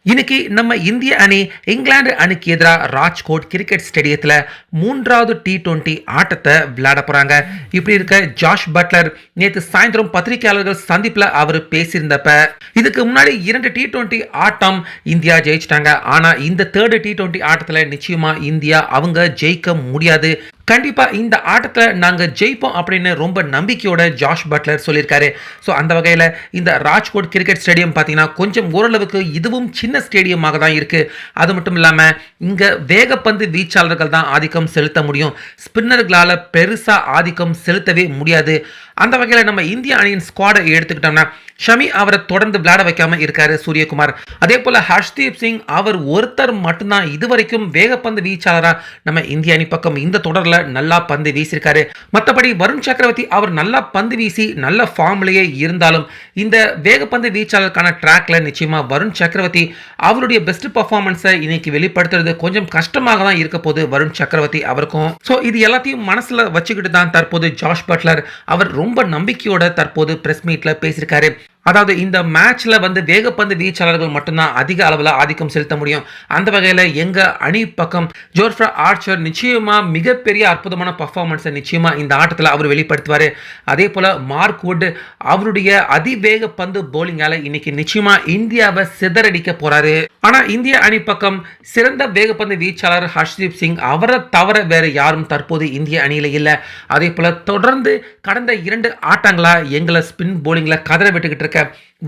இன்னைக்கு நம்ம இந்திய அணி இங்கிலாந்து அணிக்கு எதிராக ராஜ்கோட் கிரிக்கெட் ஸ்டேடியத்தில் மூன்றாவது T20 ஆட்டத்தை விளையாட போறாங்க. இப்படி இருக்க ஜாஷ் பட்லர் நேற்று சாயந்தரம் பத்திரிகையாளர்கள் சந்திப்பில் அவர் பேசியிருந்தப்ப இதுக்கு முன்னாடி 2 T20 ஆட்டம் இந்தியா ஜெயிச்சிட்டாங்க. ஆனா இந்த தேர்டு T20 ஆட்டத்தில் நிச்சயமா இந்தியா அவங்க ஜெயிக்க முடியாது. கண்டிப்பா இந்த ஆட்டத்தில் நாங்கள் ஜெயிப்போம் அப்படின்னு ரொம்ப நம்பிக்கையோட ஜாஷ் பட்லர் சொல்லியிருக்காரு. ஸோ அந்த வகையில் இந்த ராஜ்கோட் கிரிக்கெட் ஸ்டேடியம் பார்த்தீங்கன்னா கொஞ்சம் ஓரளவுக்கு இதுவும் சின்ன ஸ்டேடியமாக தான் இருக்கு. அது மட்டும் இல்லாமல் இங்கே வேகப்பந்து வீச்சாளர்கள் தான் ஆதிக்கம் செலுத்த முடியும். ஸ்பின்னர்களால் பெருசாக ஆதிக்கம் செலுத்தவே முடியாது. அந்த வகையில் நம்ம இந்திய அணியின் ஸ்குவாடை எடுத்துக்கிட்டோம்னா ஷமி அவரை தொடர்ந்து விளையாட வைக்காம இருக்காரு சூரியகுமார். அதே போல ஹர்ஷ்தீப் சிங் அவர் ஒருத்தர் மட்டும்தான் இதுவரைக்கும் வேகப்பந்து வீச்சாளரா நம்ம இந்திய அணி பக்கம் இந்த தொடரில் நல்லா பந்து வீசியிருக்காரு. மற்றபடி வருண் சக்கரவர்த்தி அவர் நல்லா பந்து வீசி நல்ல ஃபார்ம்லேயே இருந்தாலும் இந்த வேகப்பந்து வீச்சாளருக்கான ட்ராக்ல நிச்சயமா வருண் சக்கரவர்த்தி அவருடைய பெஸ்ட் பர்ஃபார்மன்ஸை இன்னைக்கு வெளிப்படுத்துறது கொஞ்சம் கஷ்டமாக தான் இருக்க போது வருண் சக்கரவர்த்தி அவருக்கும். ஸோ இது எல்லாத்தையும் மனசுல வச்சுக்கிட்டு தான் தற்போது ஜாஷ் பட்லர் அவர் ரொம்ப நம்பிக்கையோட தற்போது பிரஸ் மீட்ல பேசியிருக்காரு. அதாவது இந்த மேட்ச்ல வேகப்பந்து வீச்சாளர்கள் மட்டும்தான் அதிக அளவில் ஆதிக்கம் செலுத்த முடியும். அந்த வகையில் எங்க அணி பக்கம் ஜோஃப்ரா ஆர்ச்சர் நிச்சயமா மிகப்பெரிய அற்புதமான பர்ஃபார்மன்ஸை நிச்சயமா இந்த ஆட்டத்தில் அவர் வெளிப்படுத்துவார். அதே போல மார்க் வுட் அவருடைய அதிவேக பந்து போலிங்கால இன்னைக்கு நிச்சயமா இந்தியாவை சிதறடிக்க போறாரு. ஆனா இந்திய அணி பக்கம் சிறந்த வேகப்பந்து வீச்சாளர் ஹர்ஷ்தீப் சிங் அவரை தவிர வேற யாரும் தற்போது இந்திய அணியில இல்லை. அதே போல தொடர்ந்து கடந்த 2 ஆட்டங்களா எங்களை ஸ்பின் போலிங்ல கதற விட்டுக்கிட்டு இருக்க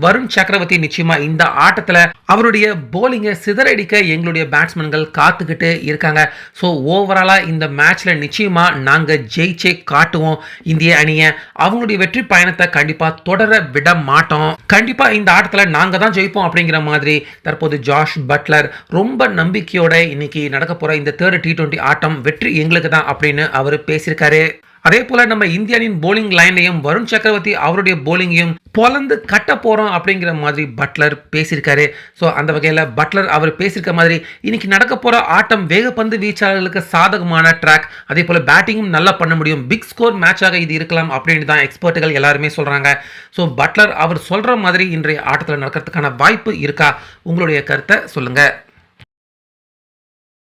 வருண் சக்கரவர்த்தி நிச்சயமா இந்த ஆட்டத்துல அவருடைய போலிங்கை சிதறடிக்க எங்களுடைய பேட்ஸ்மேன்கள் காத்துக்கிட்டு இருக்காங்க. ஸோ ஓவராலா இந்த மேட்ச்ல நிச்சயமா நாங்க ஜெயிச்சே காட்டுவோம். இந்திய அணியை அவங்களுடைய வெற்றி பயணத்தை கண்டிப்பா தொடர விட மாட்டோம். கண்டிப்பா இந்த ஆட்டத்துல நாங்க தான் ஜெயிப்போம் அப்படிங்கிற மாதிரி தற்போது ஜாஷ் பட்லர் ரொம்ப நம்பிக்கையோட இன்னைக்கு நடக்க போற இந்த தேர்ட் T20 ஆட்டம் வெற்றி எங்களுக்கு தான் அப்படின்னு அவர் பேசியிருக்காரு. அதே போல நம்ம இந்திய அணியின் போலிங் லைனையும் வருண் சக்கரவர்த்தி அவருடைய போலிங்கையும் பொலந்து கட்ட போறோம் அப்படிங்கிற மாதிரி பட்லர் பேசியிருக்காரு. ஸோ அந்த வகையில் பட்லர் அவர் பேசியிருக்க மாதிரி இன்னைக்கு நடக்க போற ஆட்டம் வேகப்பந்து வீச்சாளர்களுக்கு சாதகமான ட்ராக். அதே போல பேட்டிங்கும் நல்லா பண்ண முடியும். பிக் ஸ்கோர் மேட்சாக இது இருக்கலாம் அப்படின்னு தான் எக்ஸ்பர்ட்டுகள் எல்லாருமே சொல்றாங்க. ஸோ பட்லர் அவர் சொல்ற மாதிரி இன்றைய ஆட்டத்தில் நடக்கிறதுக்கான வாய்ப்பு இருக்கா? உங்களுடைய கருத்தை சொல்லுங்க.